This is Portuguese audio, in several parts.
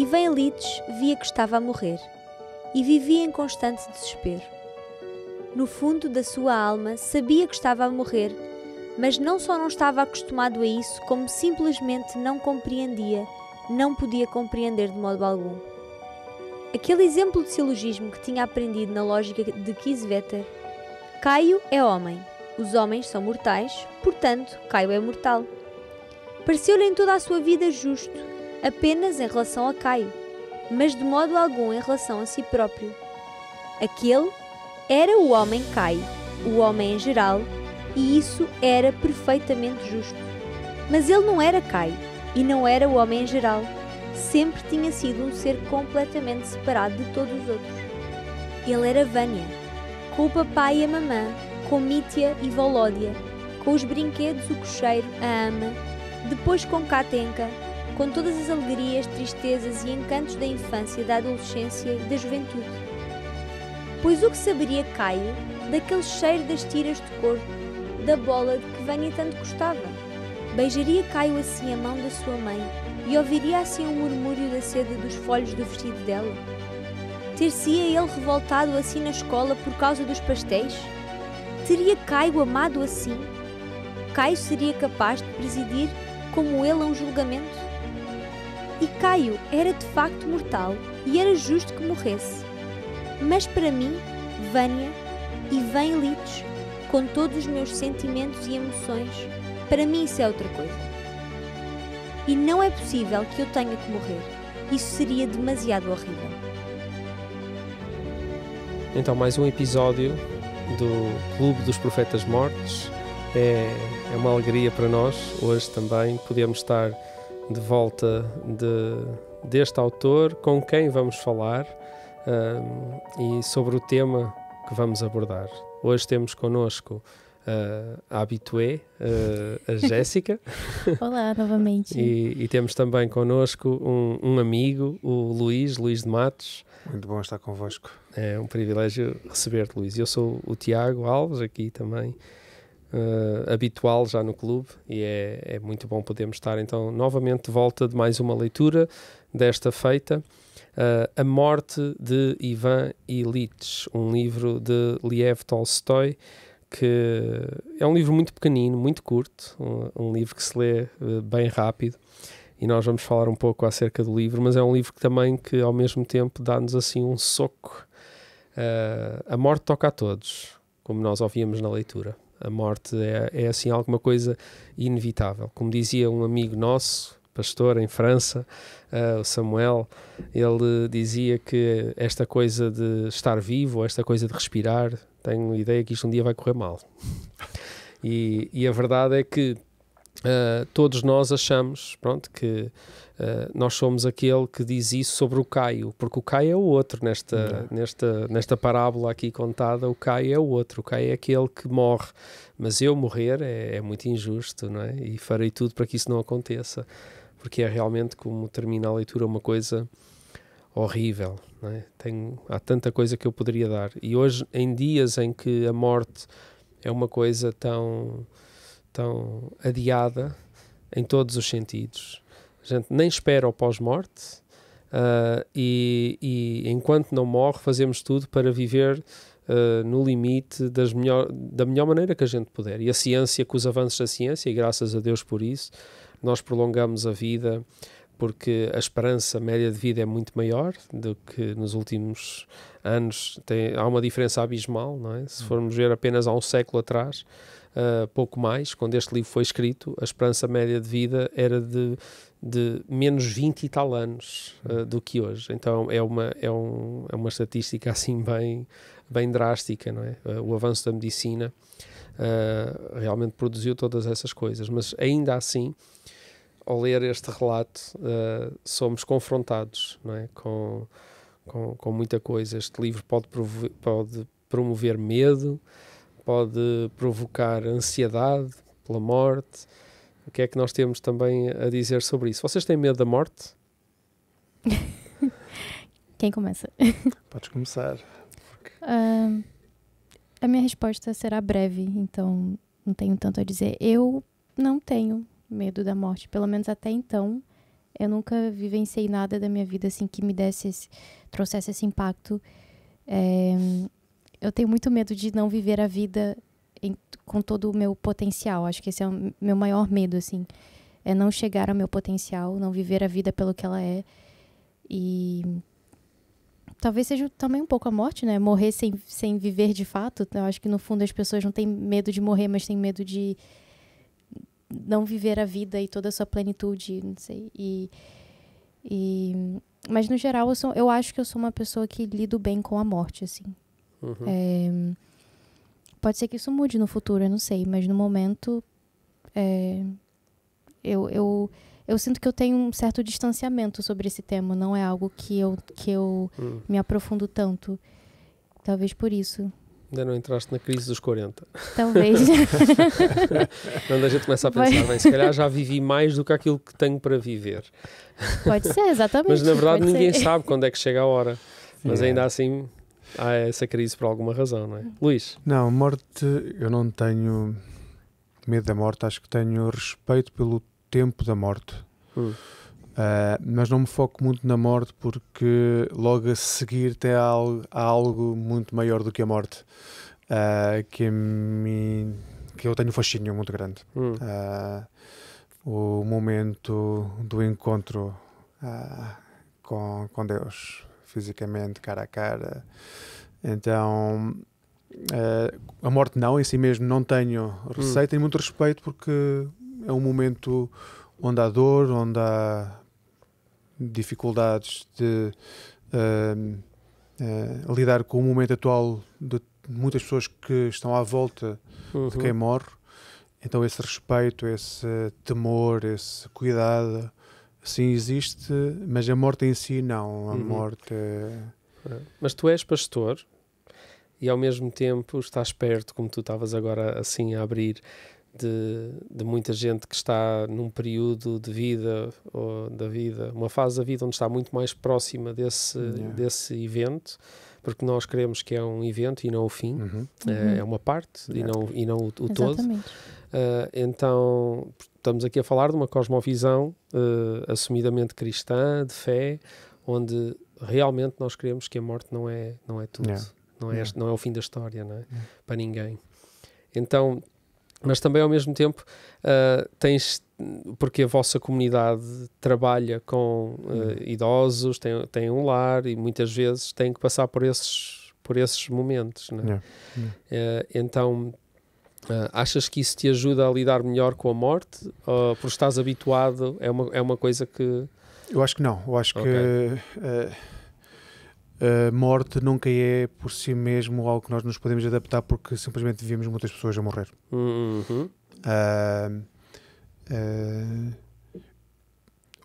E Vem-Elites via que estava a morrer, e vivia em constante desespero. No fundo da sua alma sabia que estava a morrer, mas não só não estava acostumado a isso, como simplesmente não compreendia, não podia compreender de modo algum. Aquele exemplo de silogismo que tinha aprendido na lógica de Kiesewetter: Caio é homem, os homens são mortais, portanto, Caio é mortal. Pareceu-lhe em toda a sua vida justo, apenas em relação a Caio, mas de modo algum em relação a si próprio. Aquele era o homem Caio, o homem em geral, e isso era perfeitamente justo. Mas ele não era Caio, e não era o homem em geral. Sempre tinha sido um ser completamente separado de todos os outros. Ele era Vânia, com o papai e a mamã, com Mitya e Volódia, com os brinquedos, o cocheiro, a ama, depois com Katenka, com todas as alegrias, tristezas e encantos da infância, da adolescência e da juventude. Pois o que saberia Caio daquele cheiro das tiras de couro, da bola de que Vânia tanto gostava? Beijaria Caio assim a mão da sua mãe e ouviria assim o murmúrio da seda dos folhos do vestido dela? Ter-se-ia ele revoltado assim na escola por causa dos pastéis? Teria Caio amado assim? Caio seria capaz de presidir como ele a um julgamento? E Caio era de facto mortal e era justo que morresse. Mas para mim, Vânia, e Vem-Elites, com todos os meus sentimentos e emoções, para mim isso é outra coisa. E não é possível que eu tenha que morrer. Isso seria demasiado horrível. Então, mais um episódio do Clube dos Profetas Mortos. É uma alegria para nós hoje também podermos estar de volta deste autor, com quem vamos falar e sobre o tema que vamos abordar. Hoje temos connosco a habitué, a Jéssica. Olá, novamente. E temos também connosco um amigo, o Luís de Matos. Muito bom estar convosco. É um privilégio receber-te, Luís. Eu sou o Tiago Alves, aqui também habitual já no clube, e é muito bom podermos estar então novamente de volta de mais uma leitura desta feita. A Morte de Ivan Ilitch, um livro de Lev Tolstói, que é um livro muito pequenino, muito curto, um livro que se lê bem rápido, e nós vamos falar um pouco acerca do livro, mas é um livro que ao mesmo tempo dá-nos assim um soco. A morte toca a todos, como nós ouvíamos na leitura. A morte é assim alguma coisa inevitável. Como dizia um amigo nosso, pastor em França, o Samuel, ele dizia que esta coisa de estar vivo, esta coisa de respirar, tenho a ideia que isto um dia vai correr mal. E a verdade é que todos nós achamos, que nós somos aquele que diz isso sobre o Caio, porque o Caio é o outro nesta parábola aqui contada. O Caio é o outro, o Caio é aquele que morre, mas eu morrer é muito injusto, não é? E farei tudo para que isso não aconteça, porque é realmente, como termina a leitura, uma coisa horrível, não é? Há tanta coisa que eu poderia dar, e hoje, em dias em que a morte é uma coisa tão adiada em todos os sentidos, a gente nem espera o pós-morte, e enquanto não morre fazemos tudo para viver no limite da melhor maneira que a gente puder. E a ciência, com os avanços da ciência, e graças a Deus por isso, nós prolongamos a vida, porque a esperança média de vida é muito maior do que nos últimos anos. Há uma diferença abismal, não é? Se formos ver apenas há um século atrás, pouco mais, quando este livro foi escrito, a esperança média de vida era de menos 20 e tal anos do que hoje. Então é uma estatística assim bem drástica, não é? O avanço da medicina realmente produziu todas essas coisas, mas ainda assim, ao ler este relato, somos confrontados, não é? com muita coisa. Este livro pode promover medo, pode provocar ansiedade pela morte. O que é que nós temos também a dizer sobre isso? Vocês têm medo da morte? Quem começa? Podes começar. A minha resposta será breve, então não tenho tanto a dizer. Eu não tenho medo da morte, pelo menos até então. eu nunca vivenciei nada da minha vida assim que me trouxesse esse impacto. Eu tenho muito medo de não viver a vida com todo o meu potencial. Acho que esse é o meu maior medo, assim. É não chegar ao meu potencial, não viver a vida pelo que ela é. E talvez seja também um pouco a morte, né? Morrer sem viver de fato. Eu acho que no fundo as pessoas não têm medo de morrer, mas têm medo de não viver a vida e toda a sua plenitude, não sei. Mas no geral eu acho que eu sou uma pessoa que lido bem com a morte, assim. Pode ser que isso mude no futuro, eu não sei, mas no momento eu sinto que eu tenho um certo distanciamento sobre esse tema. Não é algo que eu me aprofundo tanto. Talvez por isso. Ainda não entraste na crise dos 40. Talvez. Quando a gente começa a pensar, bem, se calhar já vivi mais do que aquilo que tenho para viver. Pode ser, exatamente. Mas na verdade pode ninguém ser. sabe quando é que chega a hora. Mas ainda assim há essa crise por alguma razão, não é? Luís? Não, morte, eu não tenho medo da morte, acho que tenho respeito pelo tempo da morte. Mas não me foco muito na morte porque logo a seguir há algo muito maior do que a morte, que eu tenho um fascínio muito grande. O momento do encontro com Deus, fisicamente, cara a cara. Então, a morte não, em si mesmo não tenho receio, tenho muito respeito porque é um momento onde há dor, onde há dificuldades de lidar com o momento atual de muitas pessoas que estão à volta de quem morre. Então esse respeito, esse temor, esse cuidado, sim existe, mas a morte em si não. A morte Mas tu és pastor e ao mesmo tempo estás perto, como tu estavas agora assim a abrir, de muita gente que está num período de vida, ou da vida, uma fase da vida onde está muito mais próxima desse evento, porque nós queremos que é um evento e não o fim, é uma parte e não o todo. Então estamos aqui a falar de uma cosmovisão assumidamente cristã, de fé, onde realmente nós queremos que a morte não é tudo, não é o fim da história, não é? Para ninguém. Então, mas também ao mesmo tempo porque a vossa comunidade trabalha com idosos, tem um lar e muitas vezes tem que passar por esses momentos, não é? Então, achas que isso te ajuda a lidar melhor com a morte? Ou por estás habituado, é uma coisa que... Eu acho que não. Eu acho que a morte nunca é por si mesmo algo que nós nos podemos adaptar porque simplesmente vimos muitas pessoas a morrer.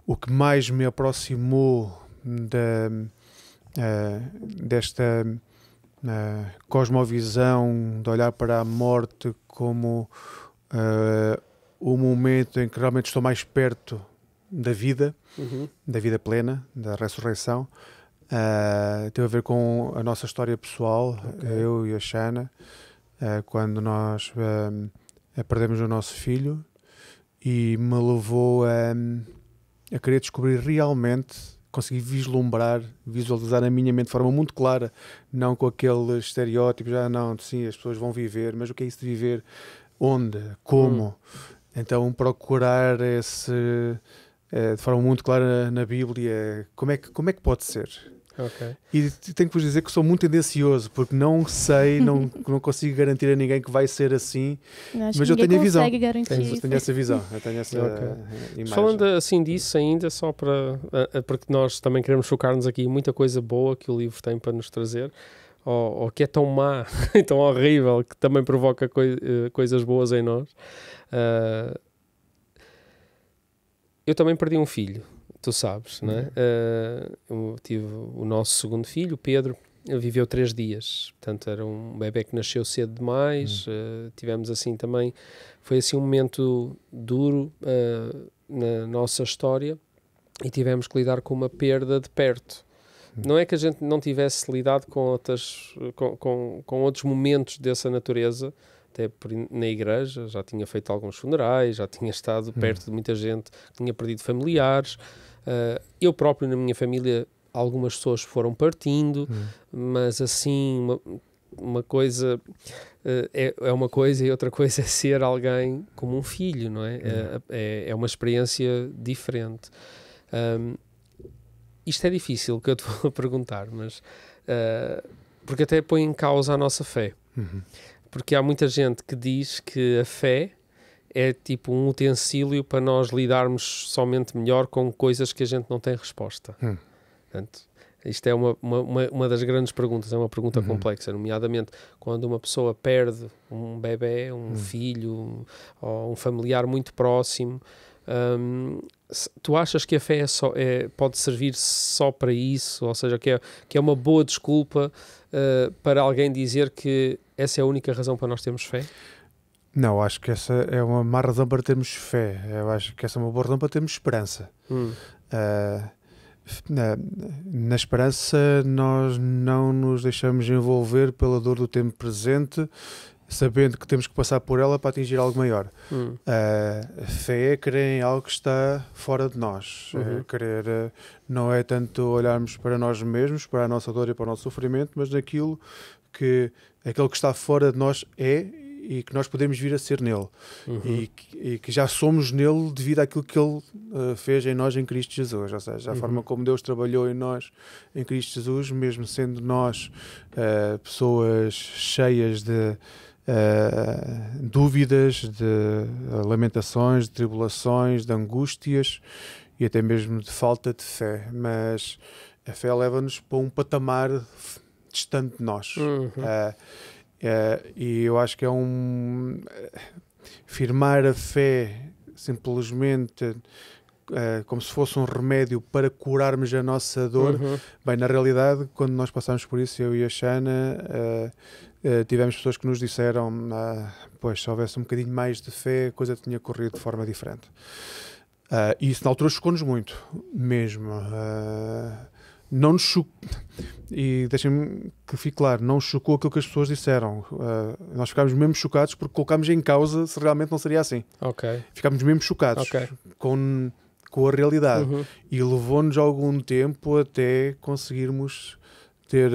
O que mais me aproximou desta cosmovisão de olhar para a morte como o momento em que realmente estou mais perto da vida plena, da ressurreição, teve a ver com a nossa história pessoal, eu e a Shana, quando nós perdemos o nosso filho, e me levou a querer descobrir realmente, conseguir visualizar na minha mente de forma muito clara, não com aquele estereótipo, sim, as pessoas vão viver, mas o que é isso de viver? Onde? Como? Então procurar de forma muito clara na Bíblia, como é que pode ser? E tenho que vos dizer que sou muito tendencioso, porque não sei, não consigo garantir a ninguém que vai ser assim, mas eu tenho a visão. Eu tenho essa visão, eu tenho essa imagem. Falando assim disso ainda, só porque nós também queremos focar-nos aqui em muita coisa boa que o livro tem para nos trazer, ou que é tão má e tão horrível, que também provoca coisas boas em nós. Eu também perdi um filho. Tu sabes, não é? Eu tive o nosso segundo filho, o Pedro, ele viveu 3 dias, portanto era um bebê que nasceu cedo demais. Tivemos assim também, foi assim um momento duro na nossa história e tivemos que lidar com uma perda de perto. Não é que a gente não tivesse lidado com outros momentos dessa natureza, até na igreja, já tinha feito alguns funerais, já tinha estado perto de muita gente que tinha perdido familiares, Eu próprio, na minha família, algumas pessoas foram partindo, mas assim, uma coisa é uma coisa e outra coisa é ser alguém como um filho, não é? É uma experiência diferente. Isto é difícil, o que eu te vou perguntar, mas porque até põe em causa a nossa fé. Porque há muita gente que diz que a fé é tipo um utensílio para nós lidarmos somente melhor com coisas que a gente não tem resposta. Portanto, isto é uma das grandes perguntas, é uma pergunta complexa, nomeadamente quando uma pessoa perde um bebê, um filho, ou um familiar muito próximo. Tu achas que a fé pode servir só para isso? Ou seja, que é uma boa desculpa para alguém dizer que essa é a única razão para nós termos fé? Não, acho que essa é uma má razão para termos fé. Eu acho que essa é uma boa razão para termos esperança. Na esperança nós não nos deixamos envolver pela dor do tempo presente, sabendo que temos que passar por ela para atingir algo maior. A fé é crer em algo que está fora de nós. Crer não é tanto olharmos para nós mesmos, para a nossa dor e para o nosso sofrimento, mas naquilo que aquele que está fora de nós é e que nós podemos vir a ser nele. E que já somos nele devido àquilo que ele fez em nós em Cristo Jesus. Ou seja, a forma como Deus trabalhou em nós em Cristo Jesus, mesmo sendo nós pessoas cheias de dúvidas, de lamentações, de tribulações, de angústias e até mesmo de falta de fé. Mas a fé leva-nos para um patamar distante de nós. E eu acho que é firmar a fé simplesmente como se fosse um remédio para curarmos a nossa dor. Bem, na realidade, quando nós passamos por isso, eu e a Xana, tivemos pessoas que nos disseram pois, se houvesse um bocadinho mais de fé, a coisa tinha corrido de forma diferente. E isso na altura chocou-nos muito, mesmo. Não nos chocou, e deixem-me que fique claro, não chocou aquilo que as pessoas disseram. Nós ficámos mesmo chocados porque colocámos em causa se realmente não seria assim. Ficámos mesmo chocados com a realidade. E levou-nos algum tempo até conseguirmos ter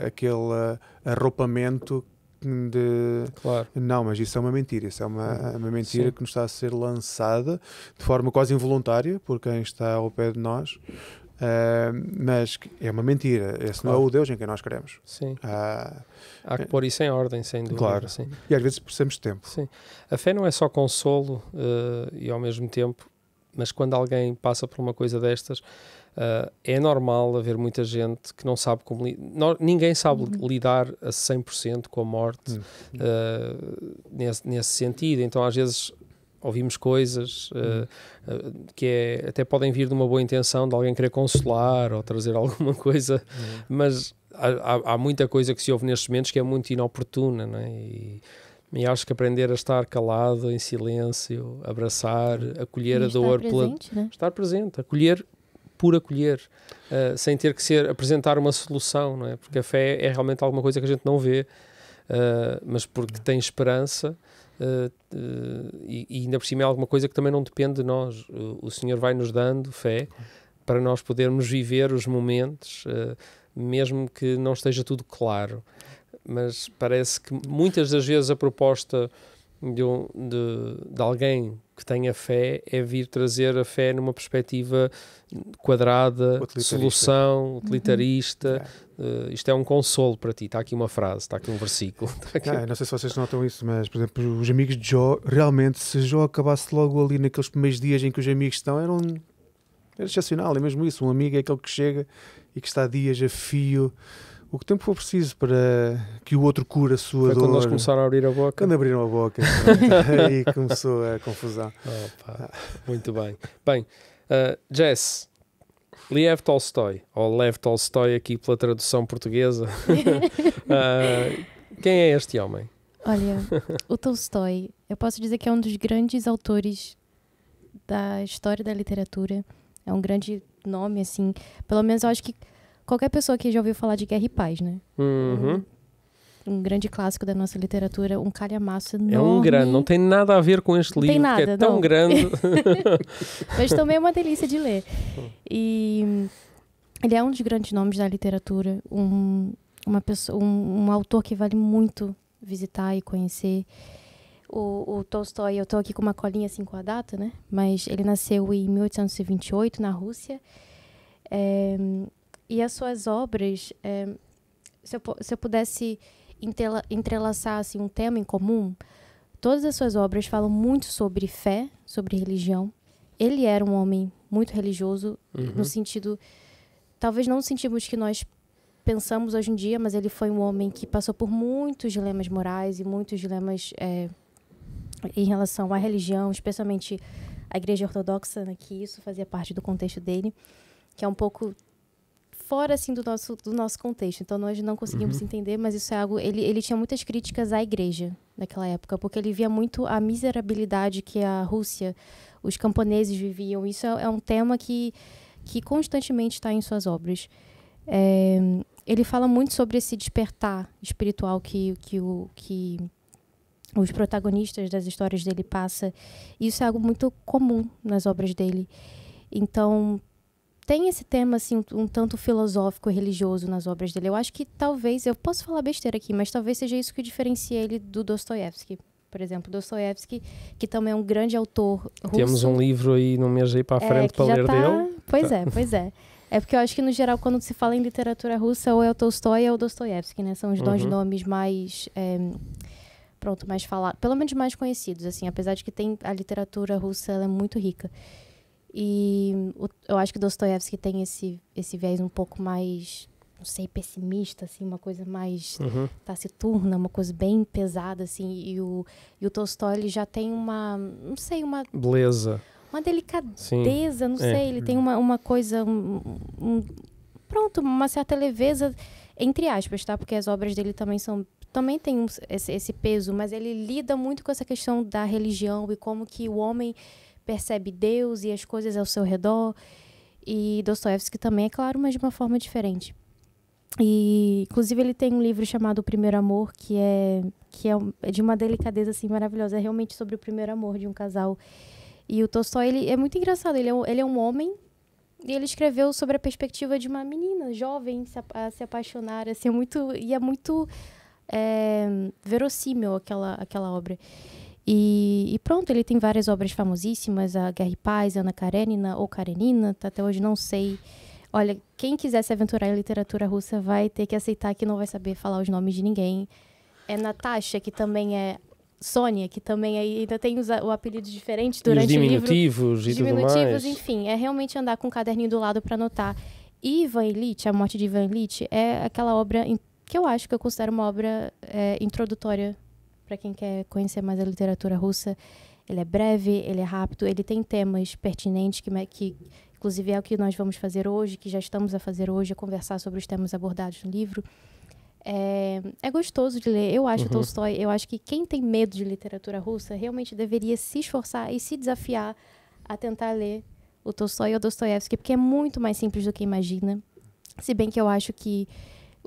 aquele arroupamento de... Claro. Não, mas isso é uma mentira. Isso é uma mentira que nos está a ser lançada de forma quase involuntária por quem está ao pé de nós. Mas é uma mentira. Esse não é o Deus em quem nós queremos. Sim. Há que pôr isso em ordem, sem dúvida. Claro. Sim. E às vezes precisamos de tempo. Sim. A fé não é só consolo e ao mesmo tempo, mas quando alguém passa por uma coisa destas, é normal haver muita gente que não sabe como... Ninguém sabe lidar a 100% com a morte nesse sentido. Então às vezes ouvimos coisas que até podem vir de uma boa intenção de alguém querer consolar ou trazer alguma coisa, mas há muita coisa que se ouve nestes momentos que é muito inoportuna, não é? E acho que aprender a estar calado, em silêncio, abraçar, acolher a dor, estar presente, acolher por acolher, sem ter que apresentar uma solução, não é? Porque a fé é realmente alguma coisa que a gente não vê, mas porque tem esperança. E ainda por cima é alguma coisa que também não depende de nós. O Senhor vai nos dando fé para nós podermos viver os momentos, mesmo que não esteja tudo claro. Mas parece que muitas das vezes a proposta de alguém que tenha fé é vir trazer a fé numa perspectiva quadrada, de solução, utilitarista. Isto é um consolo para ti. Está aqui uma frase, está aqui um versículo. Não sei se vocês notam isso, mas, por exemplo, os amigos de Jó, realmente, se Jó acabasse logo ali naqueles primeiros dias em que os amigos estão, era excepcional. É mesmo isso. Um amigo é aquele que chega e que está dias a fio, o que tempo for preciso para que o outro cure a sua dor. Quando eles começaram a abrir a boca. Quando abriram a boca, aí começou a confusão. Muito bem. Bem, Jess, Lev Tolstói, ou Lev Tolstói aqui pela tradução portuguesa. Quem é este homem? Olha, o Tolstói, eu posso dizer que é um dos grandes autores da história da literatura. É um grande nome, assim. Pelo menos eu acho que qualquer pessoa que já ouviu falar de Guerra e Paz, né? um grande clássico da nossa literatura, um calhamaço enorme. É um grande, não tem nada a ver com este livro, nada, que é tão grande. Mas também é uma delícia de ler. E ele é um dos grandes nomes da literatura, um autor que vale muito visitar e conhecer. O Tolstói, eu estou aqui com uma colinha assim com a data, né? Mas ele nasceu em 1828 na Rússia. E as suas obras, se eu pudesse entrelaçar assim, um tema em comum, todas as suas obras falam muito sobre fé, sobre religião. Ele era um homem muito religioso, no sentido, talvez não no sentido que nós pensamos hoje em dia, mas ele foi um homem que passou por muitos dilemas morais e muitos dilemas em relação à religião, especialmente a Igreja Ortodoxa, né, que isso fazia parte do contexto dele, que é um pouco fora assim, do nosso contexto. Então, nós não conseguimos entender, mas isso é algo... Ele tinha muitas críticas à Igreja naquela época, porque ele via muito a miserabilidade que a Rússia, os camponeses viviam. Isso é um tema que constantemente está em suas obras. Ele fala muito sobre esse despertar espiritual que os protagonistas das histórias dele passam. Isso é algo muito comum nas obras dele. Então, tem esse tema assim, um tanto filosófico e religioso nas obras dele. Eu acho que talvez, eu posso falar besteira aqui, mas talvez seja isso que diferencia ele do Dostoiévski. Por exemplo, Dostoiévski, que também é um grande autor russo. Temos um livro aí no mês aí para a frente para ler dele. Pois é. É porque eu acho que, no geral, quando se fala em literatura russa, ou é o Tolstói ou é o Dostoiévski, né? São os dois nomes mais... mais falados, pelo menos mais conhecidos, assim, apesar de que a literatura russa, ela é muito rica. E eu acho que Dostoiévski tem esse viés um pouco mais, não sei, pessimista, assim, uma coisa mais taciturna, uma coisa bem pesada, assim, e o Tolstói, ele já tem uma, não sei, uma... beleza. Uma delicadeza, não sei, ele tem uma coisa, uma certa leveza, entre aspas, tá? Porque as obras dele também tem esse peso, mas ele lida muito com essa questão da religião e como que o homem percebe Deus e as coisas ao seu redor. E Dostoiévski também, é claro, mas de uma forma diferente. E, inclusive, ele tem um livro chamado O Primeiro Amor, que é de uma delicadeza assim, maravilhosa. É realmente sobre o primeiro amor de um casal. E o Tolstói, ele é muito engraçado. Ele é um homem e ele escreveu sobre a perspectiva de uma menina jovem a se apaixonar. Assim, é muito verossímil aquela obra. E pronto, ele tem várias obras famosíssimas, a Guerra e Paz, Ana Karenina ou Karenina, até hoje não sei. Olha, quem quiser se aventurar em literatura russa vai ter que aceitar que não vai saber falar os nomes de ninguém. É Natasha, que também é Sônia, que também ainda tem o apelido diferente durante o livro. Os diminutivos, enfim, é realmente andar com um caderninho do lado para anotar. E Ivan Ilitch, A Morte de Ivan Ilitch, é aquela obra que eu considero uma obra introdutória para quem quer conhecer mais a literatura russa. Ele é breve, ele é rápido, ele tem temas pertinentes, que inclusive é o que nós vamos fazer hoje, que já estamos a fazer hoje, a conversar sobre os temas abordados no livro. É gostoso de ler. Eu acho Tolstói, eu acho que quem tem medo de literatura russa realmente deveria se esforçar e se desafiar a tentar ler o Tolstói ou Dostoiévski, porque é muito mais simples do que imagina. Se bem que eu acho que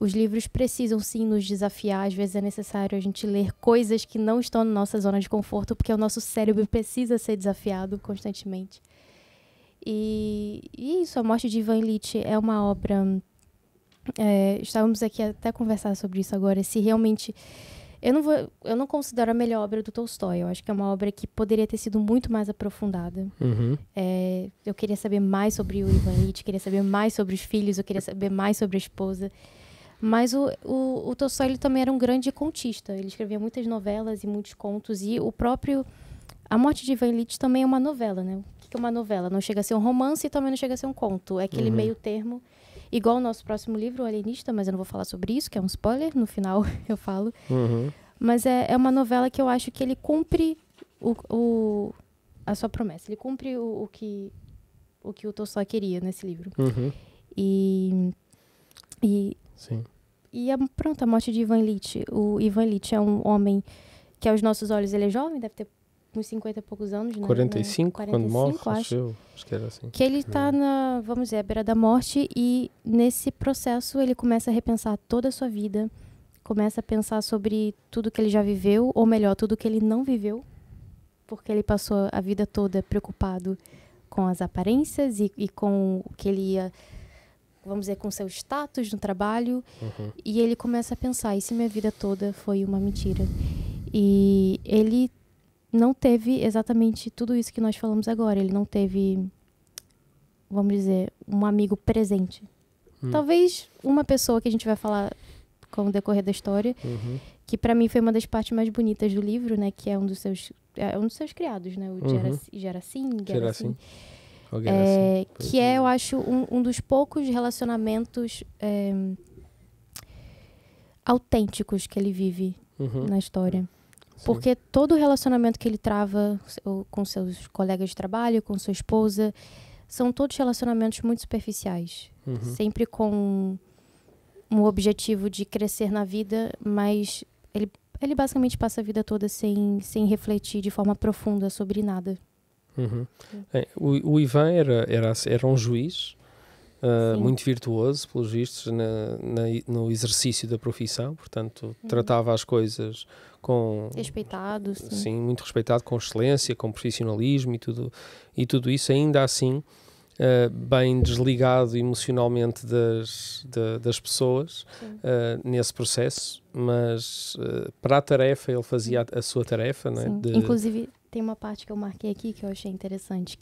os livros precisam, sim, nos desafiar. Às vezes é necessário a gente ler coisas que não estão na nossa zona de conforto, porque o nosso cérebro precisa ser desafiado constantemente. E isso, A Morte de Ivan Ilitch é uma obra... estávamos aqui até a conversar sobre isso agora. Se realmente... Eu não considero a melhor obra do Tolstói. Eu acho que é uma obra que poderia ter sido muito mais aprofundada. Eu queria saber mais sobre o Ivan Ilitch, queria saber mais sobre os filhos, eu queria saber mais sobre a esposa. Mas o Tolstói, ele também era um grande contista. Ele escrevia muitas novelas e muitos contos. E o próprio... A Morte de Ivan Ilitch também é uma novela, né? O que é uma novela? Não chega a ser um romance e também não chega a ser um conto. É aquele meio termo. Igual o nosso próximo livro, O Alienista, mas eu não vou falar sobre isso, que é um spoiler. No final eu falo. Mas é uma novela que eu acho que ele cumpre a sua promessa. Ele cumpre o que o Tolstói queria nesse livro. Sim. E pronto, A Morte de Ivan Ilitch. O Ivan Ilitch é um homem que, aos nossos olhos, ele é jovem, deve ter uns 50 e poucos anos. 45, quando morre, acho que era assim. Que ele está vamos dizer, à beira da morte, e nesse processo ele começa a repensar toda a sua vida, começa a pensar sobre tudo que ele já viveu, ou melhor, tudo que ele não viveu, porque ele passou a vida toda preocupado com as aparências e com o que ele ia, vamos dizer, com seu status no trabalho. E ele começa a pensar, e se minha vida toda foi uma mentira? E ele não teve exatamente tudo isso que nós falamos agora. Ele não teve, vamos dizer, um amigo presente. Talvez uma pessoa que a gente vai falar com o decorrer da história, que para mim foi uma das partes mais bonitas do livro, né? Que é um dos seus criados, né? O Gerassim. Que é, eu acho, um dos poucos relacionamentos autênticos que ele vive na história. Sim. Porque todo relacionamento que ele trava com seus colegas de trabalho, com sua esposa, são todos relacionamentos muito superficiais. Sempre com um objetivo de crescer na vida, mas ele basicamente passa a vida toda sem refletir de forma profunda sobre nada. O Ivan era um juiz muito virtuoso, pelos vistos, no exercício da profissão, portanto, tratava as coisas com... Respeitado, sim, muito respeitado, com excelência, com profissionalismo e tudo isso, ainda assim, bem desligado emocionalmente das pessoas nesse processo, mas para a tarefa, ele fazia a sua tarefa, não é? Inclusive, tem uma parte que eu marquei aqui que eu achei interessante,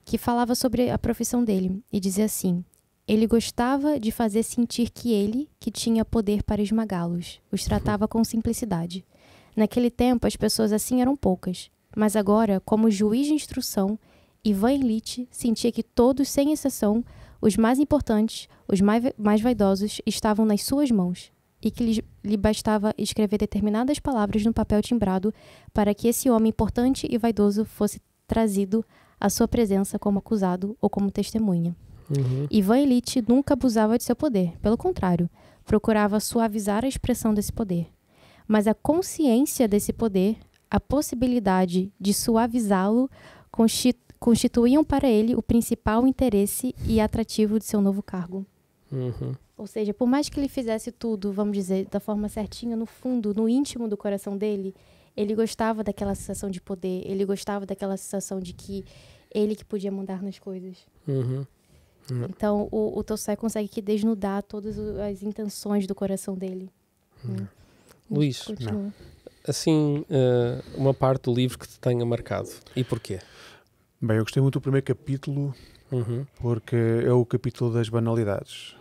que falava sobre a profissão dele, e dizia assim: ele gostava de fazer sentir que tinha poder para esmagá-los, os tratava com simplicidade. Naquele tempo, as pessoas assim eram poucas, mas agora, como juiz de instrução, Ivan Ilitch sentia que todos, sem exceção, os mais importantes, os mais vaidosos, estavam nas suas mãos, e que lhe bastava escrever determinadas palavras no papel timbrado para que esse homem importante e vaidoso fosse trazido à sua presença como acusado ou como testemunha. Ivan Ilitch nunca abusava de seu poder, pelo contrário, procurava suavizar a expressão desse poder. Mas a consciência desse poder, a possibilidade de suavizá-lo, constituíam para ele o principal interesse e atrativo de seu novo cargo. Ou seja, por mais que ele fizesse tudo, vamos dizer, da forma certinha, no fundo, no íntimo do coração dele, ele gostava daquela sensação de poder, ele gostava daquela sensação de que ele que podia mandar nas coisas. Então, o Tolstói consegue que desnudar todas as intenções do coração dele. Luís, assim, uma parte do livro que te tenha marcado. E porquê? Bem, eu gostei muito do primeiro capítulo, porque é o capítulo das banalidades.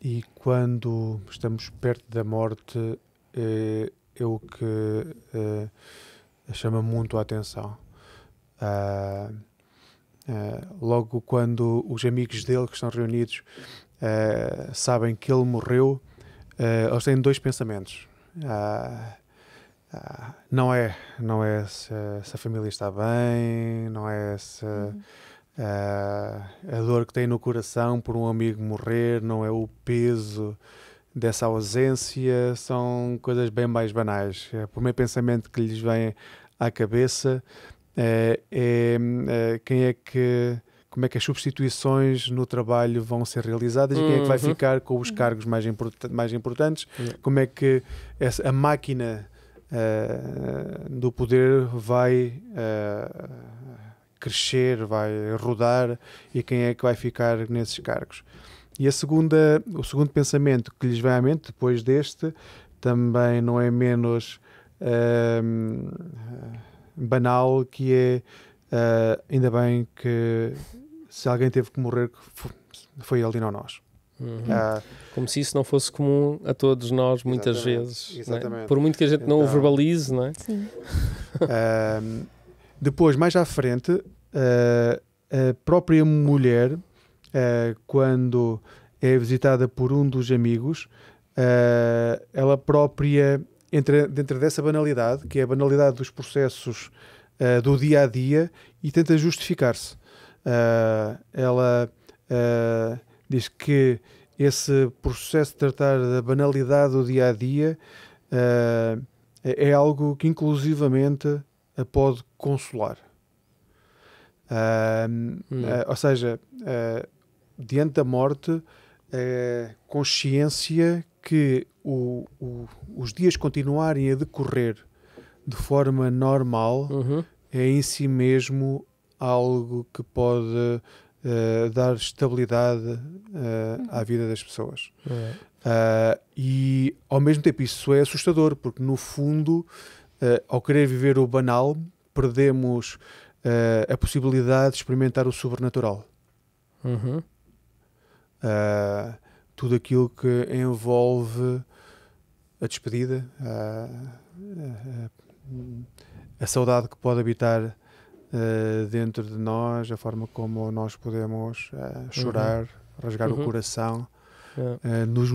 E quando estamos perto da morte, é o que chama muito a atenção. Logo quando os amigos dele que estão reunidos sabem que ele morreu, eles têm dois pensamentos. Não é se a família está bem, não é se a dor que tem no coração por um amigo morrer, não é o peso dessa ausência, são coisas bem mais banais. O primeiro pensamento que lhes vem à cabeça como é que as substituições no trabalho vão ser realizadas e quem é que vai ficar com os cargos mais importantes, como é que a máquina do poder vai crescer, vai rodar, e quem é que vai ficar nesses cargos. E o segundo pensamento que lhes vem à mente depois deste também não é menos banal, que é ainda bem que se alguém teve que morrer, foi ele e não nós. Como se isso não fosse comum a todos nós, muitas vezes. Exatamente. Não é? Por muito que a gente não o verbalize, não é? Sim. Depois, mais à frente, a própria mulher, quando é visitada por um dos amigos, ela própria entra dentro dessa banalidade, que é a banalidade dos processos do dia a dia, e tenta justificar-se. Ela diz que esse processo de tratar da banalidade do dia a dia é algo que inclusivamente a pode consolar. Ou seja, diante da morte, a consciência que os dias continuarem a decorrer de forma normal é em si mesmo algo que pode dar estabilidade à vida das pessoas. E ao mesmo tempo isso é assustador, porque no fundo, ao querer viver o banal, perdemos a possibilidade de experimentar o sobrenatural. Tudo aquilo que envolve a despedida, a saudade que pode habitar dentro de nós, a forma como nós podemos chorar, rasgar o coração.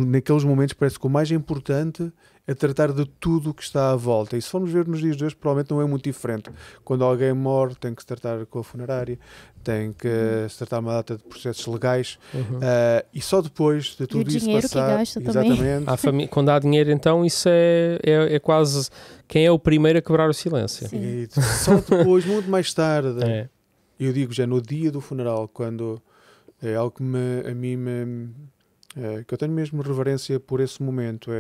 Naqueles momentos parece que o mais importante é tratar de tudo o que está à volta, e se formos ver nos dias de hoje provavelmente não é muito diferente. Quando alguém morre tem que se tratar com a funerária, tem que se tratar uma data de processos legais, e só depois de tudo isso passar, que gasta também. Quando há dinheiro, então isso é quase quem é o primeiro a quebrar o silêncio. E só depois, muito mais tarde, eu digo já no dia do funeral, quando é algo que que eu tenho mesmo reverência por esse momento,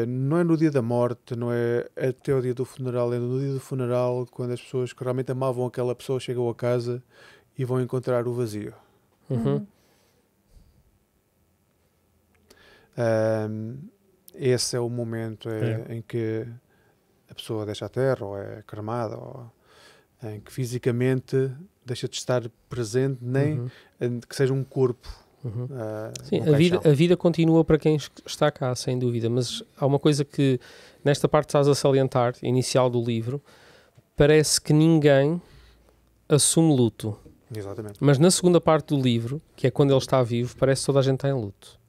não é no dia da morte, não é até o dia do funeral, é no dia do funeral, quando as pessoas que realmente amavam aquela pessoa chegam a casa e vão encontrar o vazio. Esse é o momento em que a pessoa deixa a terra, ou é cremada, ou em que fisicamente deixa de estar presente, nem que seja um corpo. Sim, a vida continua para quem está cá, sem dúvida, mas há uma coisa que nesta parte estás a salientar, inicial do livro, parece que ninguém assume luto. Exatamente. Mas na segunda parte do livro, que é quando ele está vivo, parece que toda a gente está em luto.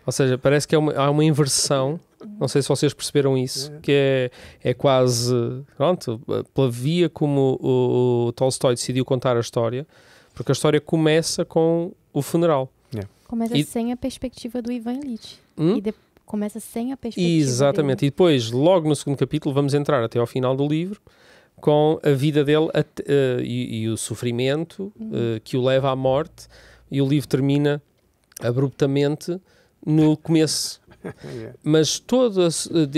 Ou seja, parece que há uma inversão, não sei se vocês perceberam isso, que é quase, pronto, pela via como o Tolstói decidiu contar a história, porque a história começa com o funeral. Começa sem a perspectiva do Ivan Illich. Começa sem a perspectiva Exatamente. dele. E depois, logo no segundo capítulo, vamos entrar até ao final do livro com a vida dele e o sofrimento que o leva à morte, e o livro termina abruptamente no começo. Mas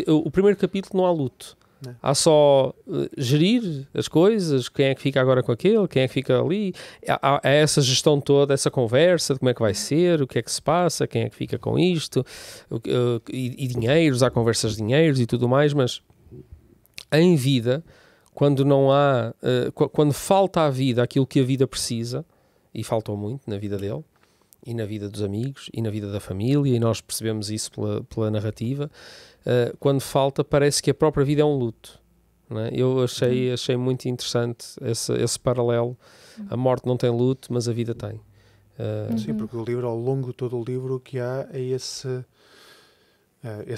o primeiro capítulo não há luto. Há só gerir as coisas, quem é que fica agora com aquele, quem é que fica ali, há essa gestão toda, essa conversa de como é que vai ser, o que é que se passa, quem é que fica com isto, e dinheiros, há conversas de dinheiros e tudo mais, mas em vida, quando não há, quando falta à vida aquilo que a vida precisa, e faltou muito na vida dele, e na vida dos amigos, e na vida da família, e nós percebemos isso pela narrativa, quando falta, parece que a própria vida é um luto. Não é? Eu achei muito interessante esse paralelo. A morte não tem luto, mas a vida tem. Sim, porque o livro, ao longo de todo o livro, o que há é esse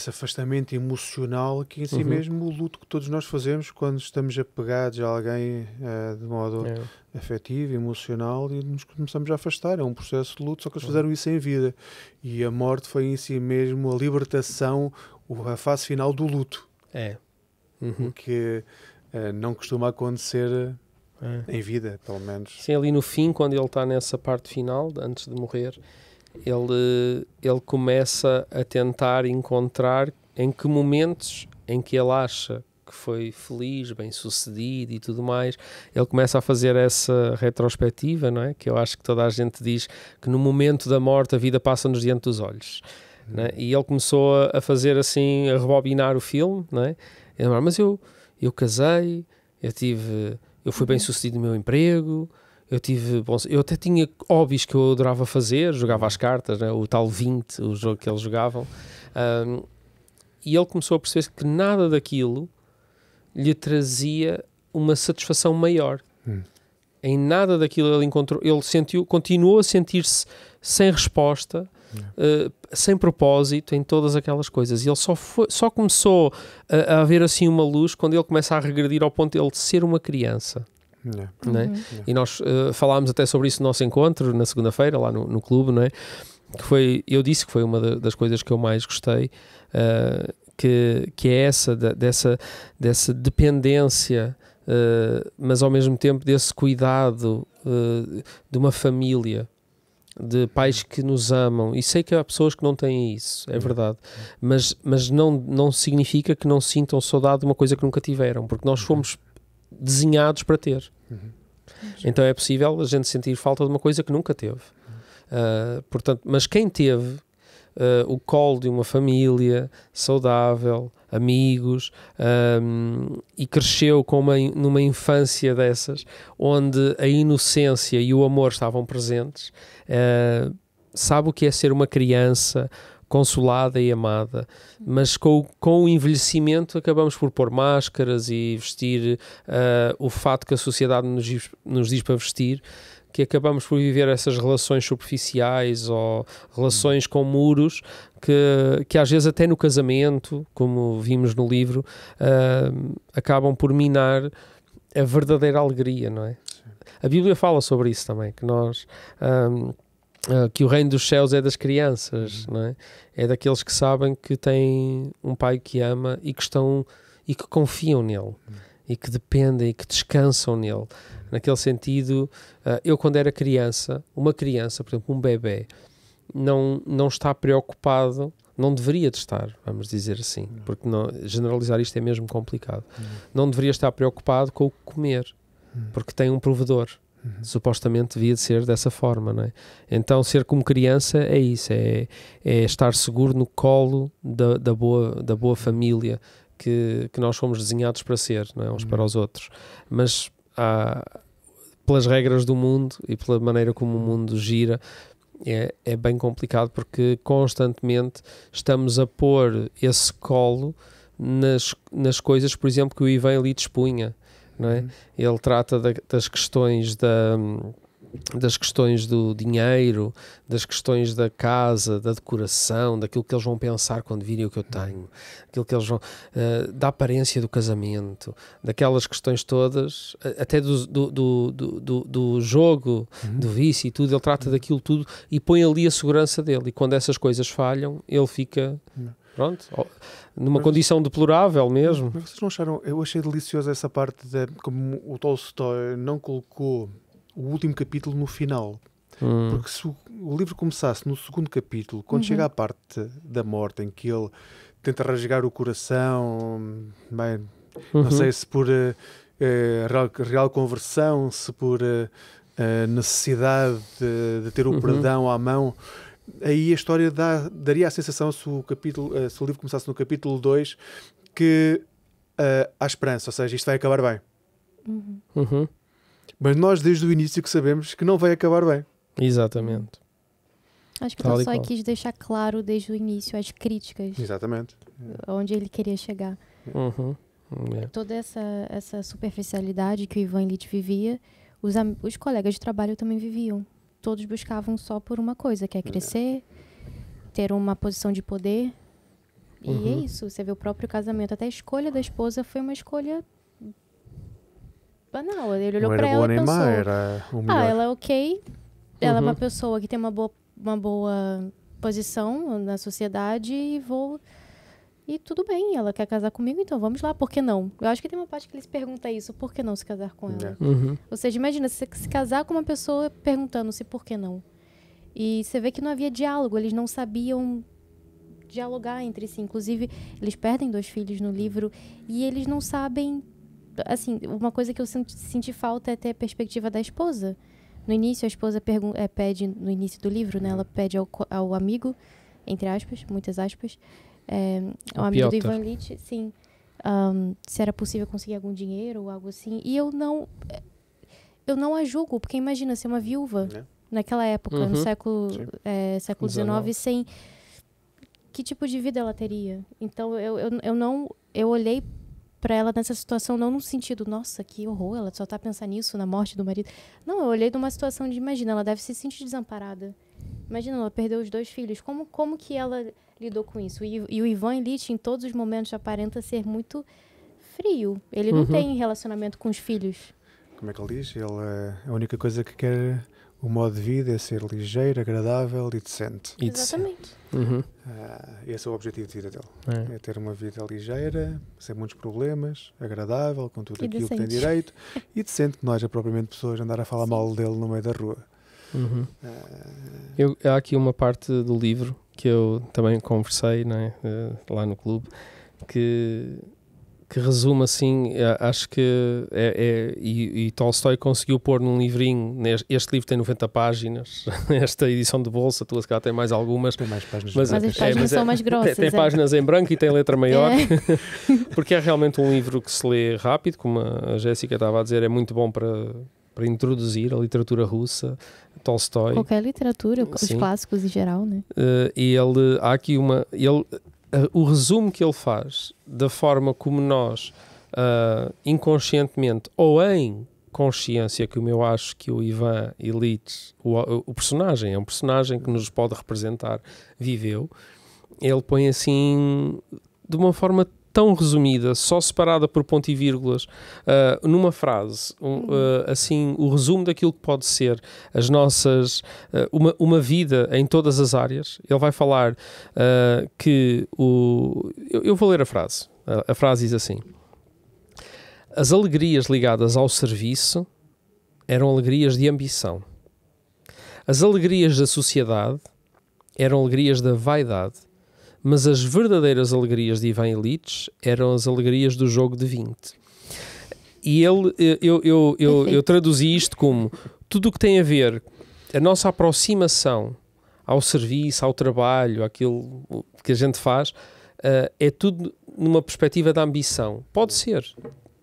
afastamento emocional, que em si mesmo o luto que todos nós fazemos quando estamos apegados a alguém de modo afetivo, emocional, e nos começamos a afastar. É um processo de luto, só que eles fizeram isso em vida. E a morte foi em si mesmo a libertação, a fase final do luto. O que não costuma acontecer em vida, pelo menos. Sim, ali no fim, quando ele está nessa parte final, antes de morrer, ele começa a tentar encontrar em que momentos em que ele acha que foi feliz, bem-sucedido e tudo mais, ele começa a fazer essa retrospectiva, não é? Que eu acho que toda a gente diz que no momento da morte a vida passa-nos diante dos olhos. Não é? E ele começou a fazer assim, a rebobinar o filme, não é? Mas eu casei, eu fui bem-sucedido no meu emprego, eu até tinha hobbies que eu adorava fazer, jogava as cartas, né? O tal 20, o jogo que eles jogavam, e ele começou a perceber que nada daquilo lhe trazia uma satisfação maior. Em nada daquilo ele continuou a sentir-se sem resposta, sem propósito em todas aquelas coisas, e ele só começou a haver assim uma luz quando ele começa a regredir ao ponto de ele ser uma criança. Né? E nós falámos até sobre isso no nosso encontro na segunda-feira lá no clube, não é? Eu disse que foi uma das coisas que eu mais gostei, que é essa dessa dependência, mas ao mesmo tempo desse cuidado de uma família de pais que nos amam, e sei que há pessoas que não têm isso, é verdade, mas não significa que não sintam saudade de uma coisa que nunca tiveram, porque nós fomos desenhados para ter. Então é possível a gente sentir falta de uma coisa que nunca teve. Portanto, mas quem teve o colo de uma família saudável, amigos, e cresceu numa infância dessas, onde a inocência e o amor estavam presentes, sabe o que é ser uma criança consolada e amada, mas com o envelhecimento acabamos por pôr máscaras e vestir o fato que a sociedade nos diz para vestir, que acabamos por viver essas relações superficiais ou relações com muros que às vezes até no casamento, como vimos no livro, acabam por minar a verdadeira alegria, não é? A Bíblia fala sobre isso também, que nós... que o reino dos céus é das crianças, não é? É daqueles que sabem que têm um pai que ama e que confiam nele, e que dependem e que descansam nele. Naquele sentido, eu quando era criança, uma criança, por exemplo, um bebê, não está preocupado, não deveria de estar, vamos dizer assim, porque generalizar isto é mesmo complicado. Não deveria estar preocupado com o que comer, porque tem um provedor. Supostamente devia de ser dessa forma, não é? Então ser como criança é isso, é estar seguro no colo da boa família que nós fomos desenhados para ser, não é? Uns para os outros, mas pelas regras do mundo e pela maneira como o mundo gira, é bem complicado, porque constantemente estamos a pôr esse colo nas coisas, por exemplo, que o Ivan ali dispunha, não é? Ele trata das questões das questões do dinheiro, das questões da casa, da decoração, daquilo que eles vão pensar quando virem o que eu tenho, aquilo que eles vão, da aparência do casamento, daquelas questões todas, até do jogo, do vício e tudo. Ele trata daquilo tudo e põe ali a segurança dele, e quando essas coisas falham, ele fica... Pronto, numa condição deplorável mesmo. Mas vocês não acharam? Eu achei deliciosa essa parte como o Tolstói não colocou o último capítulo no final. Porque se o livro começasse no segundo capítulo, quando chega à parte da morte, em que ele tenta rasgar o coração, bem, não sei se por real conversão, se por necessidade de ter o perdão à mão, aí a história daria a sensação, se o livro começasse no capítulo 2, que há esperança, ou seja, isto vai acabar bem. Mas nós desde o início que sabemos que não vai acabar bem. Exatamente. Acho que o Tolstói quis deixar claro desde o início as críticas. Exatamente. Onde ele queria chegar. Toda essa superficialidade que o Ivan Illich vivia, os colegas de trabalho também viviam. Todos buscavam só por uma coisa, que é crescer, ter uma posição de poder. E é isso, você vê o próprio casamento. Até a escolha da esposa foi uma escolha banal. Ele olhou para ela e pensou, ela é ok, ela é uma pessoa que tem uma boa posição na sociedade e tudo bem, ela quer casar comigo, então vamos lá, por que não? Eu acho que tem uma parte que ele se pergunta isso, por que não se casar com ela? Ou seja, imagina, se casar com uma pessoa perguntando-se por que não. E você vê que não havia diálogo, eles não sabiam dialogar entre si. Inclusive, eles perdem 2 filhos no livro e eles não sabem... Assim, uma coisa que eu senti falta é ter a perspectiva da esposa. No início, a esposa pede, no início do livro, né, ela pede ao amigo, entre aspas, muitas aspas, ao amigo do Ivan Illich, sim, se era possível conseguir algum dinheiro ou algo assim. E eu não a julgo, porque imagina ser uma viúva naquela época, no século XIX, sem... Que tipo de vida ela teria? Então, eu olhei para ela nessa situação, não no sentido, nossa, que horror, ela só tá pensando nisso, na morte do marido. Não, eu olhei numa situação de, imagina, ela deve se sentir desamparada. Imagina, ela perdeu os 2 filhos. Como que ela lidou com isso? E o Ivan Illich, em todos os momentos, aparenta ser muito frio. Ele não tem relacionamento com os filhos. Como é que ele diz? A única coisa que quer o modo de vida é ser ligeiro, agradável e decente. Exatamente. Esse é o objetivo de vida dele. É ter uma vida ligeira, sem muitos problemas, agradável, com tudo aquilo que tem direito, e decente, que não haja propriamente pessoas a andar a falar mal dele no meio da rua. Há aqui uma parte do livro que eu também conversei, não é? Lá no clube, que resume assim, acho que e Tolstói conseguiu pôr num livrinho, este livro tem 90 páginas, esta edição de bolsa, a tua se calhar tem mais algumas. Tem mais páginas. Mas as páginas são mais grossas. Tem páginas em branco e tem letra maior, porque é realmente um livro que se lê rápido, como a Jéssica estava a dizer, é muito bom para introduzir a literatura russa, Tolstói. Qualquer literatura, os clássicos em geral, né? E há aqui o resumo que ele faz da forma como nós, inconscientemente ou em consciência, como eu acho que o Ivan Illich, o personagem, é um personagem que nos pode representar, viveu, ele põe assim, de uma forma tão resumida, só separada por ponto e vírgulas, numa frase, assim, o resumo daquilo que pode ser as nossas, uma vida em todas as áreas. Ele vai falar que eu vou ler a frase. A frase diz assim: as alegrias ligadas ao serviço eram alegrias de ambição. As alegrias da sociedade eram alegrias da vaidade. Mas as verdadeiras alegrias de Ivan Illich eram as alegrias do jogo de 20. E eu traduzi isto como tudo o que tem a ver, a nossa aproximação ao serviço, ao trabalho, àquilo que a gente faz, é tudo numa perspectiva da ambição. Pode ser,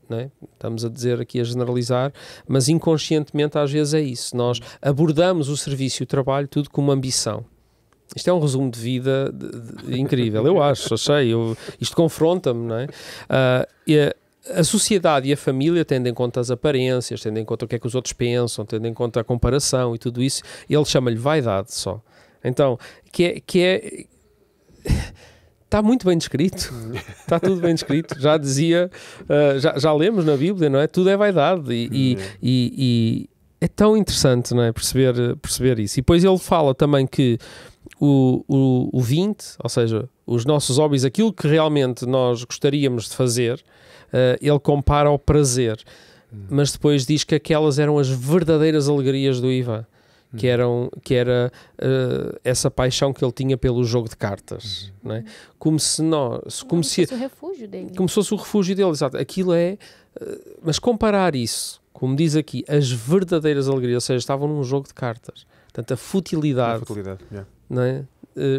não é? Estamos a dizer aqui, a generalizar, mas inconscientemente às vezes é isso. Nós abordamos o serviço e o trabalho tudo como ambição. Isto é um resumo de vida incrível, eu achei, isto confronta-me, não é? A sociedade e a família tendo em conta as aparências, tendo em conta o que é que os outros pensam, tendo em conta a comparação e tudo isso, ele chama-lhe vaidade só. Então, está muito bem descrito, está tudo bem descrito, já dizia, já lemos na Bíblia, não é? Tudo é vaidade e é tão interessante, não é? Perceber isso. E depois ele fala também que o 20, ou seja, os nossos hobbies, aquilo que realmente nós gostaríamos de fazer, ele compara ao prazer, mas depois diz que aquelas eram as verdadeiras alegrias do Ivan, que era essa paixão que ele tinha pelo jogo de cartas, não é? Como se fosse o refúgio dele. Como se fosse o refúgio dele, exato. Aquilo mas comparar isso, como diz aqui, as verdadeiras alegrias, ou seja, estavam num jogo de cartas. Portanto, a futilidade não é?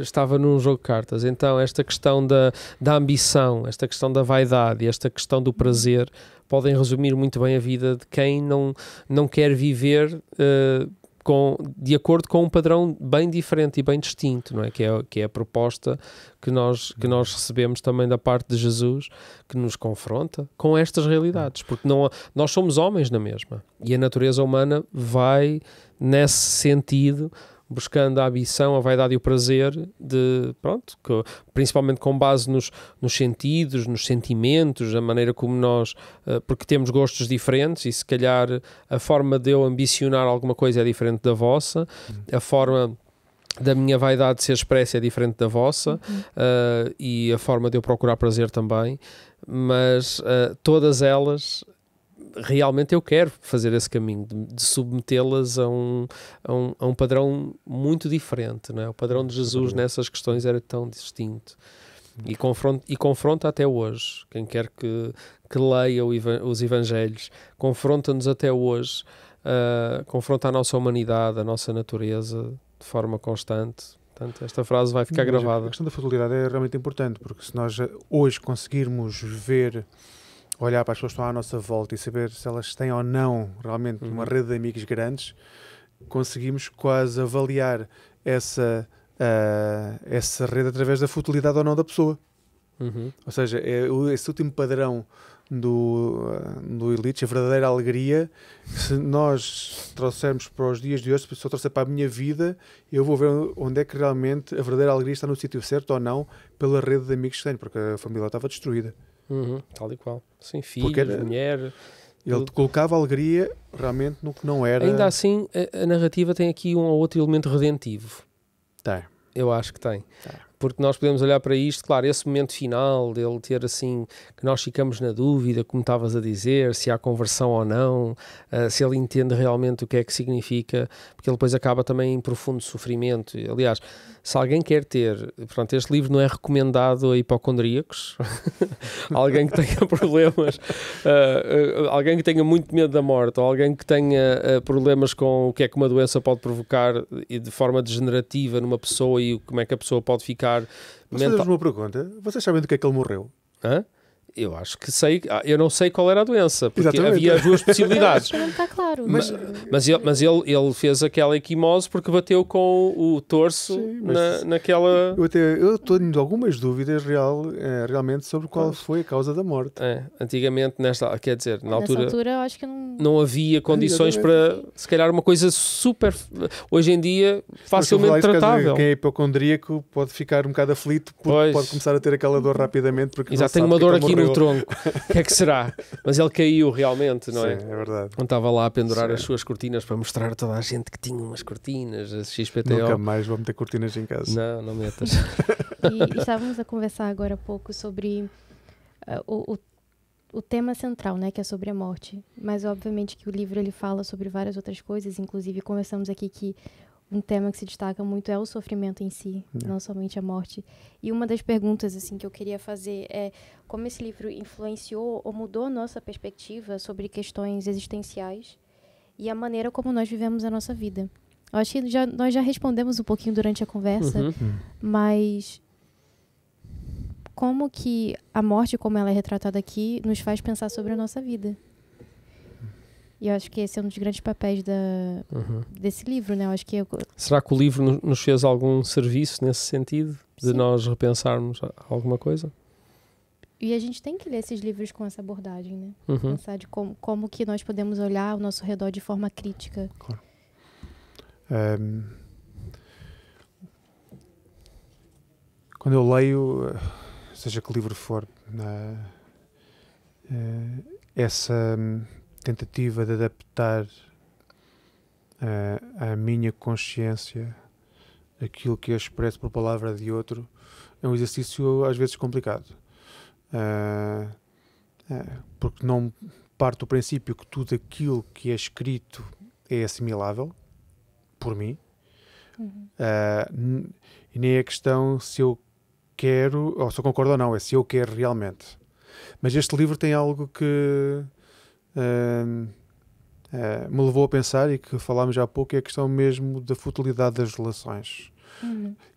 Estava num jogo de cartas. Então, esta questão da ambição, esta questão da vaidade e esta questão do prazer podem resumir muito bem a vida de quem não quer viver de acordo com um padrão bem diferente e bem distinto, não é? Que é a proposta que nós recebemos também da parte de Jesus, que nos confronta com estas realidades, porque nós somos homens na mesma, e a natureza humana vai nesse sentido, buscando a ambição, a vaidade e o prazer, principalmente com base nos sentidos, nos sentimentos, a maneira como nós, porque temos gostos diferentes, e se calhar a forma de eu ambicionar alguma coisa é diferente da vossa, a forma da minha vaidade ser expressa é diferente da vossa, e a forma de eu procurar prazer também, mas todas elas realmente eu quero fazer esse caminho de submetê-las a um padrão muito diferente, não é? O padrão de Jesus nessas questões era tão distinto e confronta até hoje. Quem quer que leia os Evangelhos, confronta-nos até hoje, confronta a nossa humanidade, a nossa natureza de forma constante. Portanto, esta frase vai ficar gravada. A questão da futilidade é realmente importante, porque se nós hoje conseguirmos olhar para as pessoas que estão à nossa volta e saber se elas têm ou não realmente uma rede de amigos grandes, conseguimos quase avaliar essa rede através da futilidade ou não da pessoa. Ou seja, esse último padrão do Illich, a verdadeira alegria, se nós trouxermos para os dias de hoje, se eu trouxer para a minha vida, eu vou ver onde é que realmente a verdadeira alegria está no sítio certo ou não, pela rede de amigos que tenho, porque a família estava destruída. Tal e qual. Sim, filhos, mulher. Ele colocava alegria realmente no que não era. Ainda assim, a narrativa tem aqui um ou outro elemento redentivo. Tem. Eu acho que tem. porque nós podemos olhar para isto, claro, esse momento final dele ter assim, que nós ficamos na dúvida, como estavas a dizer, se há conversão ou não, se ele entende realmente o que é que significa, porque ele depois acaba também em profundo sofrimento. Aliás, se alguém quer ter, pronto, este livro não é recomendado a hipocondríacos, alguém que tenha problemas, alguém que tenha muito medo da morte, ou alguém que tenha problemas com o que é que uma doença pode provocar e de forma degenerativa numa pessoa e como é que a pessoa pode ficar mental. Uma pergunta, vocês sabem do que é que ele morreu? Hã? Eu acho que sei, eu não sei qual era a doença, porque Exatamente. havia as duas possibilidades. Não está claro. Mas ele fez aquela equimose porque bateu com o torso. Sim, naquela... Eu tenho algumas dúvidas realmente sobre qual foi a causa da morte. Antigamente, quer dizer, na altura eu acho que não havia condições para, se calhar, uma coisa super, hoje em dia, facilmente tratável. Quem é hipocondríaco pode ficar um bocado aflito, porque pode começar a ter aquela dor rapidamente. Porque exato, tem uma dor aqui no tronco. O que é que será? Mas ele caiu realmente, não é? Sim, é verdade. Não estava lá a pendurar as suas cortinas para mostrar a toda a gente que tinha umas cortinas, a XPTO. Nunca mais vou meter cortinas em casa. Não metas. E estávamos a conversar agora há pouco sobre o tema central, né, que é sobre a morte. Mas, obviamente, que o livro ele fala sobre várias outras coisas. Inclusive, conversamos aqui que um tema que se destaca muito é o sofrimento em si, não somente a morte. E uma das perguntas assim, que eu queria fazer é como esse livro influenciou ou mudou a nossa perspectiva sobre questões existenciais e a maneira como nós vivemos a nossa vida. Eu acho que nós já respondemos um pouquinho durante a conversa, mas como que a morte, como ela é retratada aqui, nos faz pensar sobre a nossa vida? E eu acho que esse é um dos grandes papéis desse livro, né? Eu acho que Será que o livro nos fez algum serviço nesse sentido? De Sim. nós repensarmos alguma coisa? E a gente tem que ler esses livros com essa abordagem, né? Pensar de como que nós podemos olhar ao nosso redor de forma crítica. Claro. Quando eu leio, seja que livro for, essa tentativa de adaptar a minha consciência aquilo que é expresso por palavra de outro é um exercício às vezes complicado, porque não parte do princípio que tudo aquilo que é escrito é assimilável por mim, e nem é questão se eu quero ou se eu concordo ou não, é se eu quero realmente. Mas este livro tem algo que me levou a pensar e que falámos já há pouco, é a questão mesmo da futilidade das relações.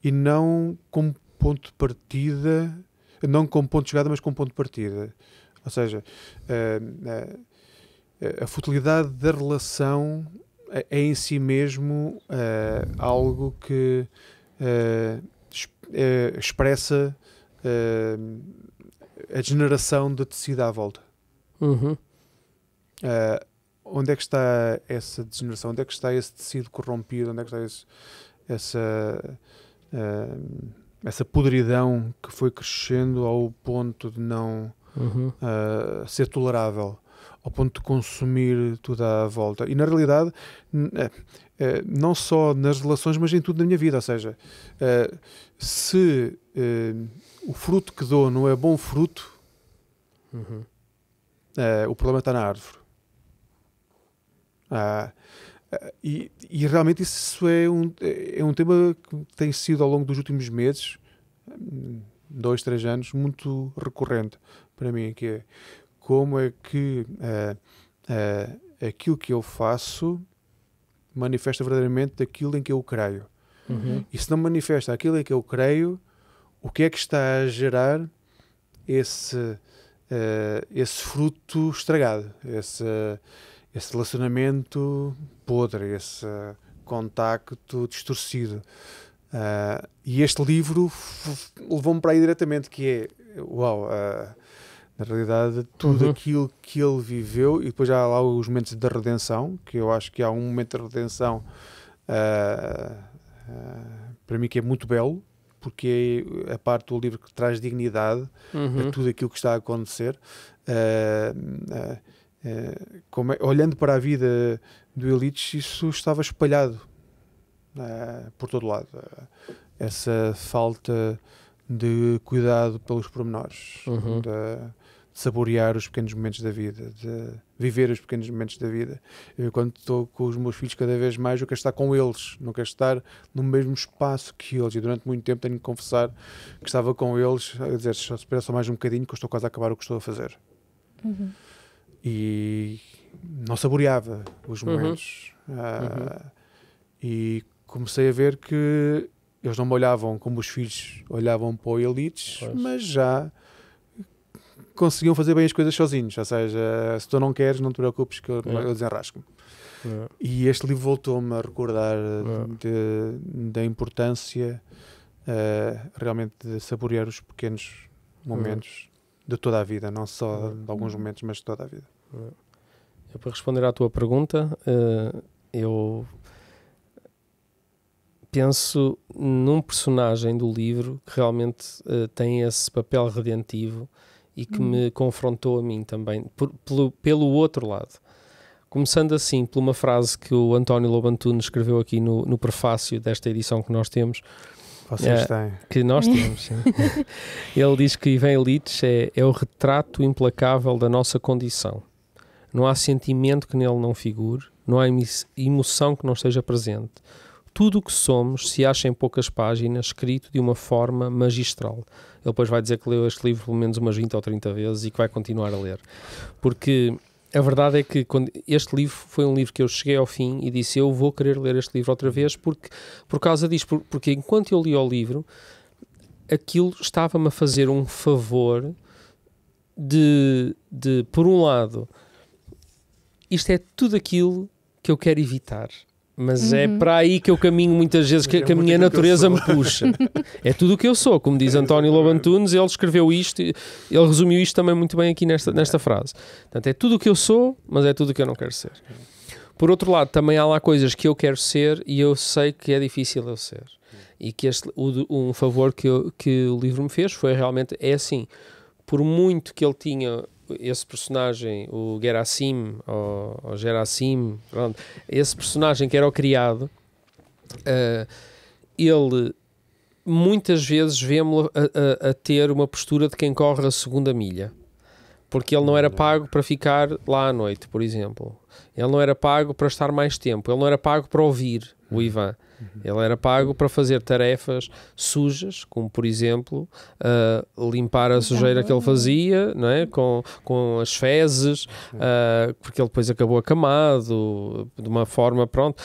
E não como ponto de partida, não como ponto de chegada, mas como ponto de partida. Ou seja, a futilidade da relação é em si mesmo algo que expressa a degeneração da tecido à volta. Onde é que está essa degeneração? Onde é que está esse tecido corrompido? Onde é que está essa podridão que foi crescendo ao ponto de não ser tolerável, ao ponto de consumir tudo à volta? E na realidade, não só nas relações, mas em tudo na minha vida. Ou seja, se o fruto que dou não é bom fruto, o problema está na árvore. E realmente isso é um tema que tem sido ao longo dos últimos meses, 2, 3 anos, muito recorrente para mim, que é como é que aquilo que eu faço manifesta verdadeiramente aquilo em que eu creio. E se não manifesta aquilo em que eu creio, o que é que está a gerar esse fruto estragado, esse relacionamento podre, esse contacto distorcido. E este livro levou-me para aí diretamente, que é, na realidade, tudo aquilo que ele viveu, e depois há lá os momentos da redenção, que eu acho que há um momento de redenção para mim que é muito belo, porque é a parte do livro que traz dignidade a tudo aquilo que está a acontecer. Olhando para a vida do Elites, isso estava espalhado por todo lado. essa falta de cuidado pelos pormenores, de saborear os pequenos momentos da vida, de viver os pequenos momentos da vida. Eu, quando estou com os meus filhos, cada vez mais eu quero estar com eles, não quero estar no mesmo espaço que eles, e durante muito tempo tenho que confessar que estava com eles a dizer, espera só mais um bocadinho que eu estou quase a acabar o que estou a fazer. E não saboreava os momentos. E comecei a ver que eles não me olhavam como os filhos olhavam para o Elites, mas já conseguiam fazer bem as coisas sozinhos. Ou seja, se tu não queres, não te preocupes que eu desenrasco-me. E este livro voltou-me a recordar da importância realmente de saborear os pequenos momentos de toda a vida, não só de alguns momentos, mas de toda a vida. Para responder à tua pergunta, eu penso num personagem do livro que realmente tem esse papel redentivo e que me confrontou a mim também, pelo outro lado. Começando assim, por uma frase que o António Lobo Antunes escreveu aqui no prefácio desta edição que nós temos. Vocês têm. Que nós temos, sim. Ele diz que Ivan Illich é o retrato implacável da nossa condição. Não há sentimento que nele não figure, não há emoção que não esteja presente. Tudo o que somos se acha em poucas páginas, escrito de uma forma magistral. Ele depois vai dizer que leu este livro pelo menos umas 20 ou 30 vezes e que vai continuar a ler. Porque a verdade é que este livro foi um livro que eu cheguei ao fim e disse, eu vou querer ler este livro outra vez por causa disto. Porque enquanto eu li o livro, aquilo estava-me a fazer um favor de, por um lado, isto é tudo aquilo que eu quero evitar. Mas é para aí que eu caminho muitas vezes, que a minha natureza me puxa. É tudo o que eu sou, como diz António Lobo Antunes, ele escreveu isto, ele resumiu isto também muito bem aqui nesta frase. Portanto, é tudo o que eu sou, mas é tudo o que eu não quero ser. Por outro lado, também há lá coisas que eu quero ser e eu sei que é difícil eu ser. E que um favor que o livro me fez foi realmente, é assim, por muito que ele tinha esse personagem, o Gerasim, ou Gerasim, pronto, esse personagem que era o criado, ele muitas vezes vemos-lo a ter uma postura de quem corre a segunda milha, porque ele não era pago para ficar lá à noite, por exemplo. Ele não era pago para estar mais tempo, ele não era pago para ouvir o Ivan. Ele era pago para fazer tarefas sujas, como por exemplo limpar a sujeira que ele fazia, não é? com as fezes, porque ele depois acabou acamado de uma forma, pronto,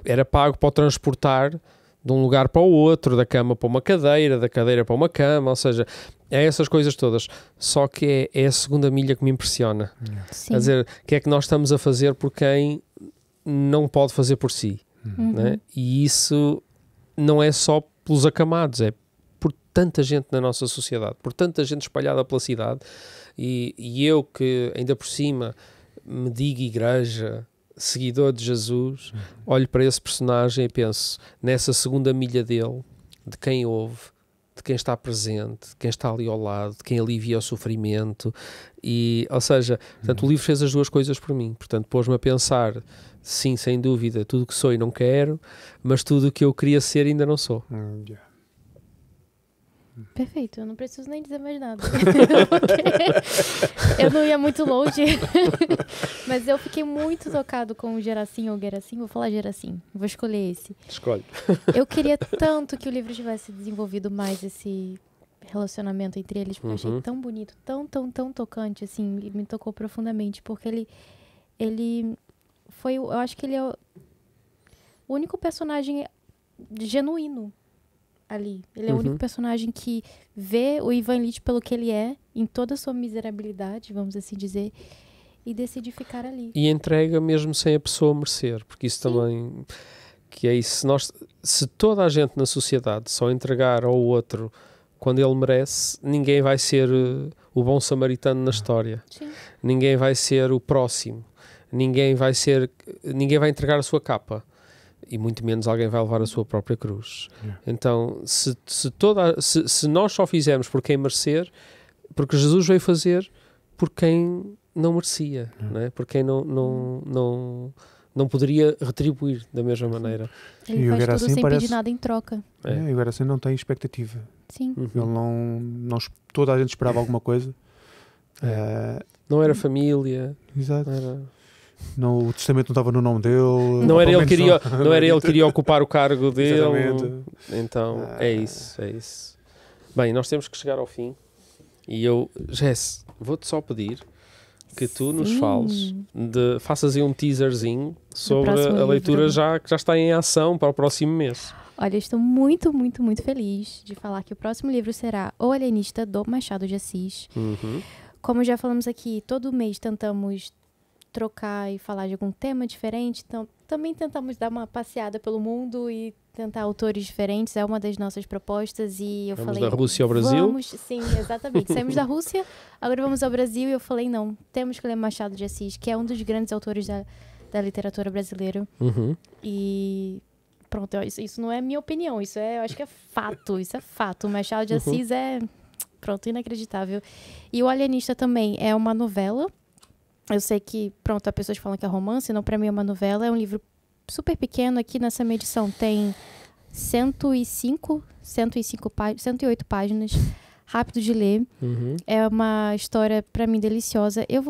era pago para o transportar de um lugar para o outro, da cama para uma cadeira, da cadeira para uma cama, ou seja, é essas coisas todas. Só que é a segunda milha que me impressiona. Quer dizer, o que é que nós estamos a fazer por quem não pode fazer por si? Né? E isso não é só pelos acamados, é por tanta gente na nossa sociedade, por tanta gente espalhada pela cidade, e eu que ainda por cima me digo igreja, seguidor de Jesus, olho para esse personagem e penso nessa segunda milha dele, de quem ouve, de quem está presente, de quem está ali ao lado, de quem alivia o sofrimento, e, ou seja, portanto, o livro fez as duas coisas por mim, portanto, pôs-me a pensar, sim, sem dúvida, tudo o que sou e não quero, mas tudo o que eu queria ser ainda não sou. Perfeito, eu não preciso nem dizer mais nada. Eu não ia muito longe. Mas eu fiquei muito tocado com o Gerasim ou Gerasim. Vou falar Gerasim, vou escolher esse. Escolhe. Eu queria tanto que o livro tivesse desenvolvido mais esse relacionamento entre eles, porque eu achei tão bonito, tão tocante, assim, e me tocou profundamente, porque ele foi, eu acho que ele é o único personagem genuíno ali. Ele é o único personagem que vê o Ivan Illich pelo que ele é, em toda a sua miserabilidade, vamos assim dizer, e decide ficar ali. E entrega mesmo sem a pessoa merecer, porque isso também, que é isso, se toda a gente na sociedade só entregar ao outro quando ele merece, ninguém vai ser o bom samaritano na história. Sim. Ninguém vai ser o próximo. Ninguém vai entregar a sua capa. E muito menos alguém vai levar a sua própria cruz. Então, se nós só fizermos por quem merecer, porque Jesus veio fazer por quem não merecia, não é? Por quem não não poderia retribuir da mesma maneira. Ele E o faz tudo Gerassim sem parece- pedir nada em troca. É. E agora assim não tem expectativa. Sim. Uhum. Ele não toda a gente esperava alguma coisa. Não era família, Exato. não era... O testamento não estava no nome dele. Não era ele Pelo que menos queria, não era ele que queria ocupar o cargo dele. Exatamente. Então, é isso. Bem, nós temos que chegar ao fim. E eu, Jess, vou-te só pedir que tu nos Sim. fales, faças aí um teaserzinho sobre próximo a leitura livro. que já está em ação para o próximo mês. Olha, estou muito, muito, muito feliz de falar que o próximo livro será O Alienista, do Machado de Assis. Uhum. Como já falamos aqui, todo mês tentamos trocar e falar de algum tema diferente, então também tentamos dar uma passeada pelo mundo e tentar autores diferentes, é uma das nossas propostas. E eu Vamos falei, da Rússia ao Brasil? Vamos, sim, exatamente. Saímos da Rússia, agora vamos ao Brasil, e eu falei, não, temos que ler Machado de Assis, que é um dos grandes autores da literatura brasileira. Uhum. E pronto, isso não é minha opinião, eu acho que é fato, isso é fato. O Machado de Assis é, pronto, inacreditável. E O Alienista também é uma novela. Eu sei que, pronto, as pessoas falam que é romance, não, para mim é uma novela, é um livro super pequeno. Aqui nessa minha edição tem 108 páginas, rápido de ler. Uhum. É uma história, para mim, deliciosa. Eu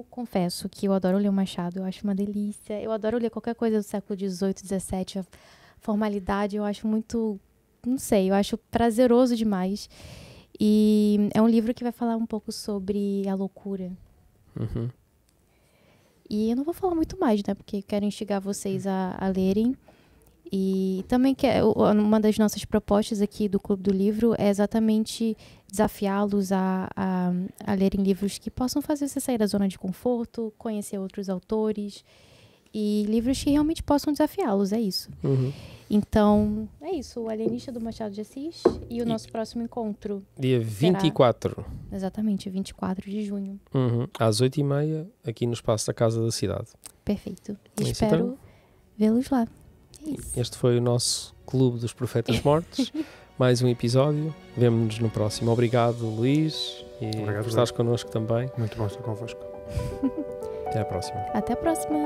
confesso que eu adoro ler o Machado, eu acho uma delícia. Eu adoro ler qualquer coisa do século XVIII, XVII, a formalidade, eu acho muito, não sei, eu acho prazeroso demais. E é um livro que vai falar um pouco sobre a loucura. Uhum. E eu não vou falar muito mais, né? Porque quero instigar vocês a lerem. E também uma das nossas propostas aqui do Clube do Livro é exatamente desafiá-los a lerem livros que possam fazer você sair da zona de conforto, conhecer outros autores e livros que realmente possam desafiá-los, é isso. Uhum. Então, é isso. O Alienista, do Machado de Assis, e o nosso próximo encontro, Dia 24. exatamente, 24 de junho. Uhum. Às 8h30, aqui no espaço da Casa da Cidade. Perfeito. É isso, Espero então? vê-los lá. É isso. Este foi o nosso Clube dos Profetas Mortos. Mais um episódio. Vemo-nos no próximo. Obrigado, Luís. E Obrigado, por estares connosco também. Muito bom estar convosco. Até à próxima. Até a próxima!